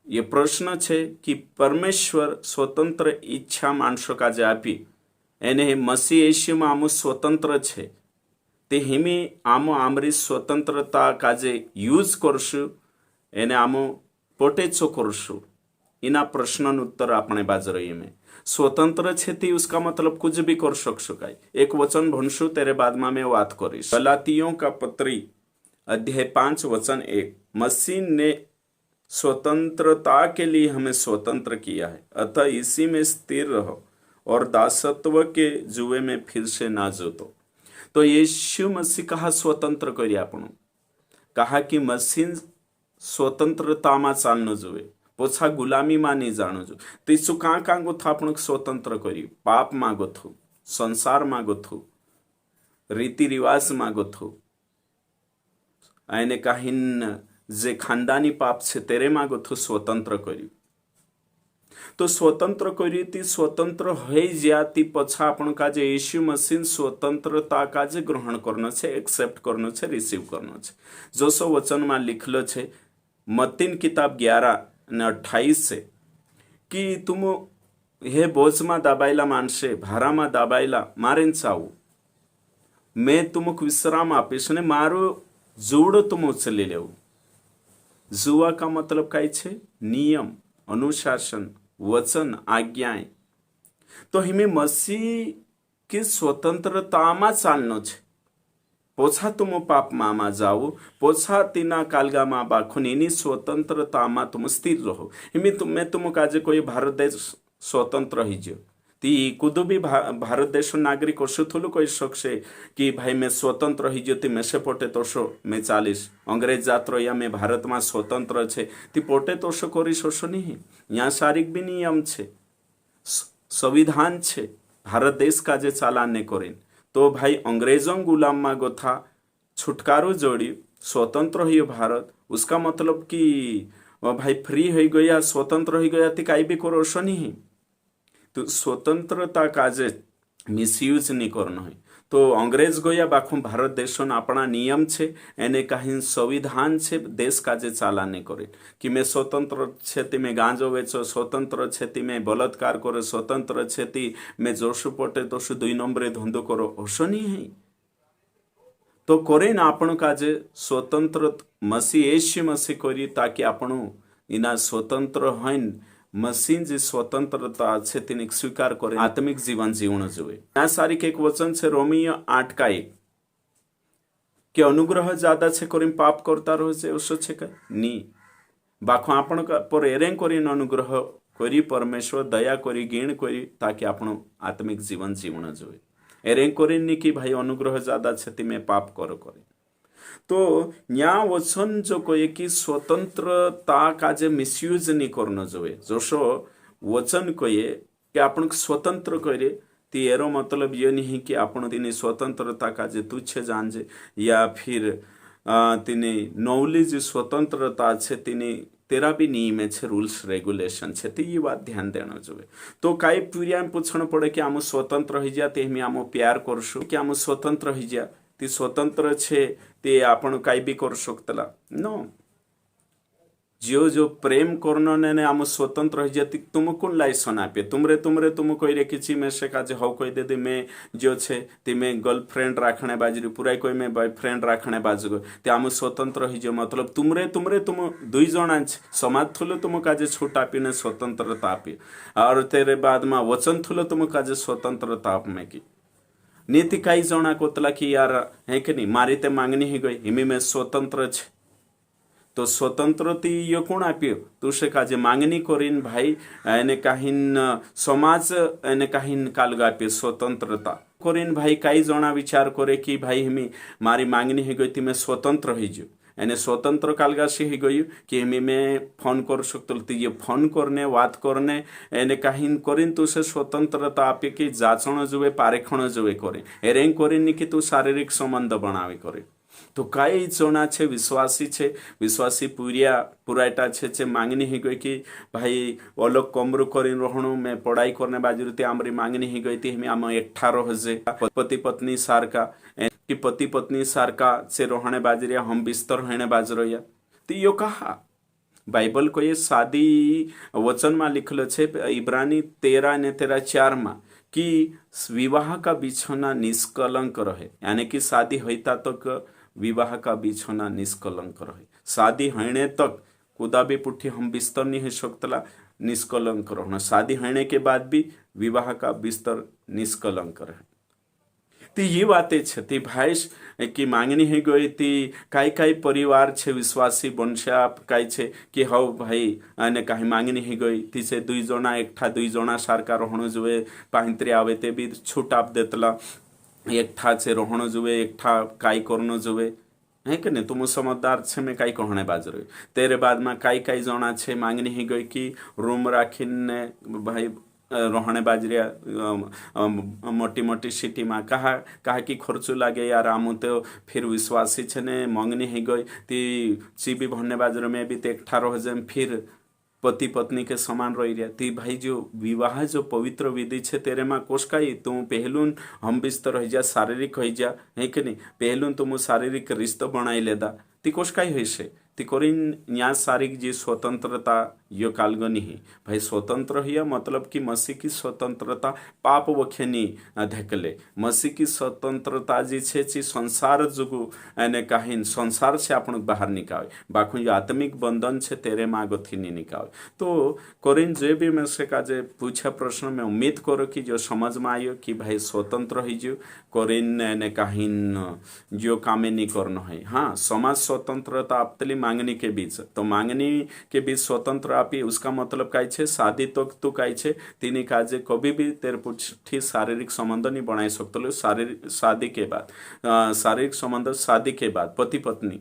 ये प्रश्न छे कि परमेश्वर स्वतंत्र इच्छा माणसो काजे आपी एने मसीह येशू में आमु स्वतंत्र छे ते हिमी आमो आमरी स्वतंत्रता काजे यूज करशु एने आमो पोटेचो करशु इना प्रश्न उत्तर अपने बाज रही में स्वतंत्र छे ती उसका मतलब कुछ भी कर सकशु काई एक वचन भनशु तेरे बाद में मैं बात करीश। गलातियों का पत्री अध्याय 5 वचन 1 मसीह ने स्वतंत्रता के लिए हमें स्वतंत्र किया है, अतः इसी में स्थिर रहो और दासत्व के जुए में फिर से ना जोतो। तो यीशु मसीह कहा स्वतंत्र करी आपण कहा कि मसीह स्वतंत्रता में चालनो जुए पोछा गुलामी में नहीं जानो जो तो यीशु कहाँ कहाँ गो था आपण स्वतंत्र करी पाप मागो थू संसार मागो थू रीति रिवाज मागो थू आने काहीन जे खानदानी पाप छे तेरे मागो थू स्वतंत्र करी तो स्वतंत्र करी ती स्वतंत्र है जाती पछा आपण का जे यीशु मसीह स्वतंत्रता का जे ग्रहण करनो छे एक्सेप्ट करनो छे रिसीव करनो छे जो सो वचन में लिखलो छे मत्तीन किताब 11:28 से कि तुम हे बोझ में दबायला मानसे भारा में दबायला मारेन चावू मैं तुमको विश्राम आपीश ने मारो जोड़ो तुम उचली लेव। जुआ का मतलब काय छे नियम अनुशासन वचन आज्ञाएं तो हमें मसीह की स्वतंत्रता में चालनो छे पोछा तुम पाप मामा जाओ पोछा तीना कालगा मा बाखुन इनी स्वतंत्रता मा तुम स्थिर रहो हिमी मैं तुम काजे कोई भारत देश स्वतंत्र ही जो ती कुदु भी भारत देश नागरिक ओशुथुलु कोई शख्से कि भाई मैं स्वतंत्र ही जो ती में से पोटे तोशो मैं 40 अंग्रेज जात्रो या मैं भारत में स्वतंत्र छे ती पोटे तोशो कोरी शोशो नहीं यहाँ शारीरिक भी नियम छे संविधान छे भारत देश का जे चालाने करें तो भाई अंग्रेजों गुलाम मागो था छुटकारो जोड़ी स्वतंत्र ही भारत उसका मतलब कि भाई फ्री हो गया स्वतंत्र हो गया ती काई भी करोशो नहीं तो स्वतंत्रता काजे मिसयूज नहीं करना है तो अंग्रेज गया बाखू भारत देश अपना नियम छे एने कहीं संविधान छे देश काजे चालाने करे कि मैं स्वतंत्र छेती में गांजो वेचो स्वतंत्र छेती में बलात्कार करे स्वतंत्र छेती में जोशु पोटे तोशु 2 नंबरे धंधो करो ओशो नहीं है तो करे ना आपण काजे स्वतंत्र मसीह येशू मसीह करी ताकि आपण इना स्वतंत्र हन मसीह जी स्वतंत्रता छे तिने स्वीकार करे आत्मिक जीवन जीवन जुए। यहाँ सारी एक वचन छे रोमियो 8:1 के अनुग्रह ज्यादा छे करीम पाप करता रहो छे ओसो छे का नी बाखो आपण पर एरें करीन अनुग्रह करी परमेश्वर दया करी गिण करी ताकि आपण आत्मिक जीवन जीवन जुए एरें करीन नी कि भाई अनुग्रह ज्यादा छे तिमे पाप करो करे तो यहाँ वचन जो कहे कि स्वतंत्रता का जे मिसयूज नहीं करना जोए जोशो वचन कहे कि आपण स्वतंत्र करे ती एरो मतलब ये नहीं कि आपण तिने स्वतंत्रता का जे तुच्छ जानजे या फिर तिने नौली जी स्वतंत्रता छे तिने तेरा भी नियम छे रूल्स रेगुलेशन छे ती ये बात ध्यान देना जोए तो काई पूरिया पूछण पड़े कि आम स्वतंत्र हो जा ते हमें आम प्यार करशु कि आम स्वतंत्र हो जा ती स्वतंत्र छे ते आपण काई भी कर सकतला नो जो जो प्रेम करनो ने आम स्वतंत्र हो जाती तुम कौन लाइसन आपे तुमरे तुम कोई रे किछि में से काजे हो कोई दे मैं जो छे ते मैं गर्लफ्रेंड राखने बाजरी पूरा कोई मैं बॉयफ्रेंड राखने बाजगो ते आम स्वतंत्र हो जो मतलब तुम 2 जण समाज थुलो तुम काजे छूट आपी ने स्वतंत्रता आपी और तेरे बाद में वचन थुलो तुम काजे स्वतंत्रता आप में की नीति कई जना कोतला कि यार है कि नहीं मारी ते मांगनी ही गई हिमी में स्वतंत्र छे तो स्वतंत्र ती यो कोण आप्यो तुसे काजे मांगनी करीन भाई एने काहीन समाज एने काहीन कालगा आप्यो स्वतंत्रता करीन भाई कई जना विचार करे कि भाई हिमी मारी मांगनी ही गई ती मैं स्वतंत्र हो जो एने स्वतंत्र कालगाशी ही गई कि हमें मैं फोन कर सकते ये फोन करने बात करने एने कहीं करीन तू से स्वतंत्रता आपे कि जाचण जुए पारेखण जुए करे एरें करीन कि तू शारीरिक संबंध बनावे करे तो कई जना छे विश्वासी पुराटा छे मांगनी ही गई कि भाई अलग कमरू करीन रहणु में पढ़ाई करने बाजूते आमरी मांगनी ही गई थी हमें आम 18 हजे पति पत्नी सार का कि पति पत्नी सार का से रोहणे बाजरिया हम बिस्तर होने बाजरोया तो यो कहा बाइबल को ये शादी वचन में लिखल है इब्रानी 13 ने 13:4 में कि विवाह का बिछौना निष्कलंक रहे, यानी कि शादी होता तक विवाह का बिछौना निष्कलंक रहे। शादी होने तक कुदा भी पुठी हम बिस्तर नहीं हो सकतला निष्कलंक रहना, शादी होने के बाद भी विवाह का बिस्तर निष्कलंक रहे। ती ये बातें छे ती भाईस की मांगनी है गई ती काई काई परिवार छे विश्वासी बनशे आप काई छे कि हौ भाई आने काई मांगनी है गई ती से 2 जना एकठा 2 जना सारका रहणो जुए पाहिंत्री आवे ते भी छूट आप देतला एकठा से रहणो जुए एकठा काई करनो जुए है कि नहीं। तुम समझदार छे में काई कहने बाज रहे तेरे बाद में काई काई जना छे मांगनी है गई कि रूम राखीन ने भाई रहने बाजरिया मोटी मोटी सिटी में कहा कहा कि खर्चो लागे यार आमु तो फिर विश्वासी छे ने मंगनी है गई ती चीबी भरने बाजर में भी तो एकठा रह जाए फिर पति पत्नी के समान रही रहा ती भाई जो विवाह जो पवित्र विधि छे तेरे में कोसकाई तुम पहलून हम बिस्तर हो जा शारीरिक हो जा है कि नहीं पहलून तुम शारीरिक रिश्तो बनाई लेदा ती कोसकाई हो से ती कोरिन न्याय शारीरिक जी स्वतंत्रता यो कालगनी ही भाई स्वतंत्र हिया मतलब कि मसीह की स्वतंत्रता पाप वखेनी धकले मसीह की स्वतंत्रता जी छे ची संसार जुगु एने काहिन संसार से आपण बाहर निकावे बाखु जो आत्मिक बंधन छे तेरे मागो थी नहीं निकावे। तो कोरिन जे भी में से का जे पूछा प्रश्न में उम्मीद करो कि जो समझ में आयो कि भाई स्वतंत्र ही जो कोरिन एने काहिन जो कामे नहीं करना है। हाँ समाज स्वतंत्रता आपतली मांगनी के बीच तो मांगनी के बीच स्वतंत्र आपी उसका मतलब काय छे शादी तो काय छे तीनी काजे कभी भी तेरे पुठी शारीरिक संबंध नहीं बनाई सकते शारीरिक शादी के बाद शारीरिक संबंध शादी के बाद पति पत्नी